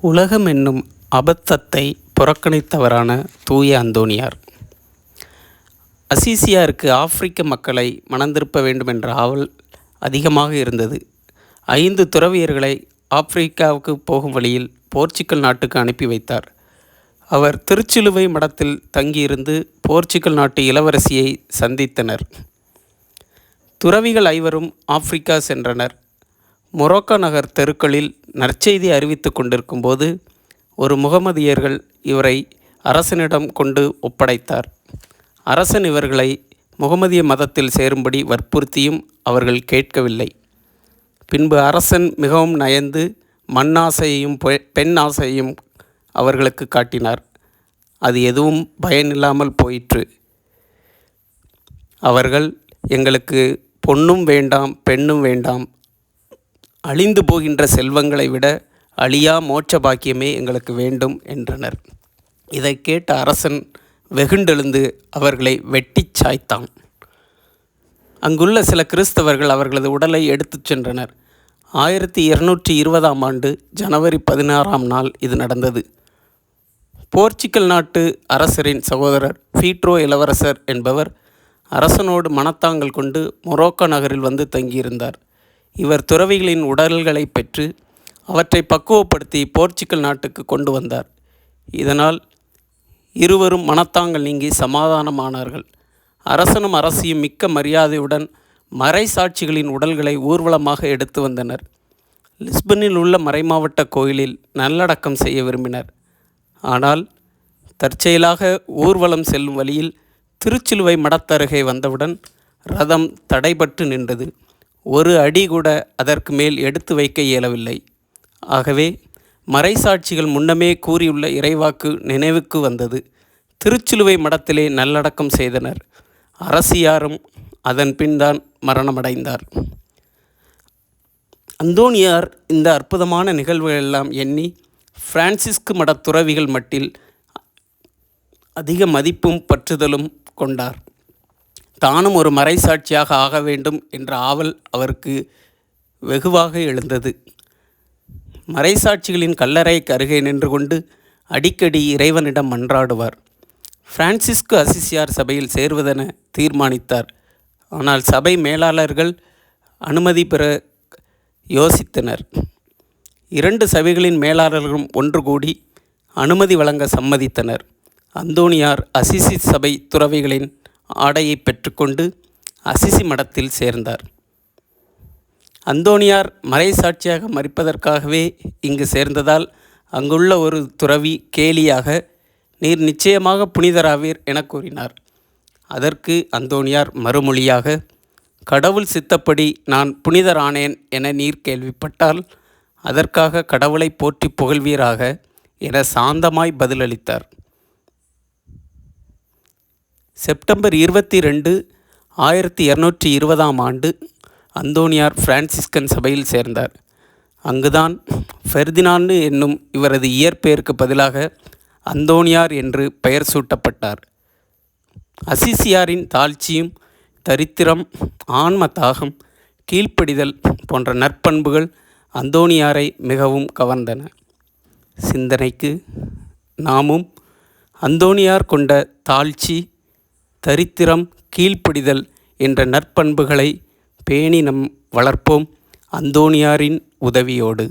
உலகம் என்னும் அபத்தத்தை புறக்கணித்தவரான தூய அந்தோணியார். அசிசியாருக்கு ஆப்பிரிக்க மக்களை மணந்திருப்ப வேண்டுமென்ற ஆவல் அதிகமாக இருந்தது. 5 துறவியர்களை ஆப்பிரிக்காவுக்கு போகும் வழியில் போர்ச்சுகல் நாட்டுக்கு அனுப்பி வைத்தார். அவர் திருச்சிலுவை மடத்தில் தங்கியிருந்து போர்ச்சுகல் நாட்டு இளவரசியை சந்தித்தனர். துறவிகள் 5வரும் ஆப்பிரிக்கா சென்றனர். மொரோக்கோ நகர் தெருக்களில் நற்செய்தி அறிவித்து கொண்டிருக்கும் போது ஒரு முகமதியர்கள் இவரை அரசனிடம் கொண்டு ஒப்படைத்தார். அரசன் இவர்களை முகமதிய மதத்தில் சேரும்படி வற்புறுத்தியும் அவர்கள் கேட்கவில்லை. பின்பு அரசன் மிகவும் நயந்து மண்ணாசையையும் பெண் ஆசையையும் அவர்களுக்கு காட்டினார். அது எதுவும் பயனில்லாமல் போயிற்று. அவர்கள், எங்களுக்கு பொன்னும் வேண்டாம் பெண்ணும் வேண்டாம், அழிந்து போகின்ற செல்வங்களை விட அழியா மோட்ச பாக்கியமே எங்களுக்கு வேண்டும் என்றனர். இதை கேட்ட அரசன் வெகுண்டெழுந்து அவர்களை வெட்டிச் சாய்த்தான். அங்குள்ள சில கிறிஸ்தவர்கள் அவர்களது உடலை எடுத்துச் சென்றனர். 1220ஆம் ஆண்டு ஜனவரி 16ஆம் நாள் இது நடந்தது. போர்ச்சுகல் நாட்டு அரசரின் சகோதரர் பீட்ரோ இளவரசர் என்பவர் அரசனோடு மனத்தாங்கல் கொண்டு மொரோக்கோ நகரில் வந்து தங்கியிருந்தார். இவர் துறவிகளின் உடல்களை பெற்று அவற்றை பக்குவப்படுத்தி போர்ச்சுகல் நாட்டுக்கு கொண்டு வந்தார். இதனால் இருவரும் மனத்தாங்கல் நீங்கி சமாதானமானார்கள். அரசனும் அரசியும் மிக்க மரியாதையுடன் மறை சாட்சிகளின் உடல்களை ஊர்வலமாக எடுத்து வந்தனர். லிஸ்பனில் உள்ள மறைமாவட்ட கோயிலில் நல்லடக்கம் செய்ய விரும்பினர். ஆனால் தற்செயலாக ஊர்வலம் செல்லும் வழியில் திருச்சிலுவை மடத்தருகே வந்தவுடன் ரதம் தடைபட்டு நின்றது. ஒரு அடி கூட அதற்கு மேல் எடுத்து வைக்க இயலவில்லை. ஆகவே மறைசாட்சிகள் முன்னமே கூறியுள்ள இறைவாக்கு நினைவுக்கு வந்தது. திருச்சிலுவை மடத்திலே நல்லடக்கம் செய்தனர். அரசியாரும் அதன் பின்தான் மரணமடைந்தார். அந்தோணியார் இந்த அற்புதமான நிகழ்வுகளெல்லாம் எண்ணி பிரான்சிஸ்கு மட துறவிகள் மட்டில் அதிக மதிப்பும் பற்றுதலும் கொண்டார். தானும் ஒரு மறைசாட்சியாக ஆக வேண்டும் என்ற ஆவல் அவருக்கு வெகுவாக எழுந்தது. மறைசாட்சிகளின் கல்லறைக்கு அருகே நின்று கொண்டு அடிக்கடி இறைவனிடம் மன்றாடுவார். பிரான்சிஸ்கு அசிசியார் சபையில் சேர்வதென தீர்மானித்தார். ஆனால் சபை மேலாளர்கள் அனுமதி பெற யோசித்தனர். 2 சபைகளின் மேலாளர்களும் ஒன்று கூடி அனுமதி வழங்க சம்மதித்தனர். அந்தோணியார் அசிசி சபை துறவிகளின் ஆடையை பெற்றுக்கொண்டு அசிசி மடத்தில் சேர்ந்தார். அந்தோணியார் மறைசாட்சியாக மரிப்பதற்காகவே இங்கு சேர்ந்ததால் அங்குள்ள ஒரு துறவி கேலியாக, நீர் நிச்சயமாக புனிதராவீர் என கூறினார். அதற்கு அந்தோணியார் மறுமொழியாக, கடவுள் சித்தப்படி நான் புனிதரானேன் என நீர் கேள்விப்பட்டால் அதற்காக கடவுளை போற்றி புகழ்வீராக என சாந்தமாய் பதிலளித்தார். செப்டம்பர் 22, 1220ஆம் ஆண்டு அந்தோணியார் பிரான்சிஸ்கன் சபையில் சேர்ந்தார். அங்குதான் ஃபெர்தினாண்டு என்னும் இவரது இயற்பெயருக்கு பதிலாக அந்தோணியார் என்று பெயர் சூட்டப்பட்டார். அசிசியாரின் தாழ்ச்சியும் தரித்திரம், ஆன்ம தாகம், கீழ்ப்படிதல் போன்ற நற்பண்புகள் அந்தோணியாரை மிகவும் கவர்ந்தன. சிந்தனைக்கு நாமும் அந்தோணியார் கொண்ட தாழ்ச்சி, தரித்திரம், கீழ்ப்படிதல் என்ற நற்பண்புகளை பேணி வளர்ப்போம் அந்தோணியாரின் உதவியோடு.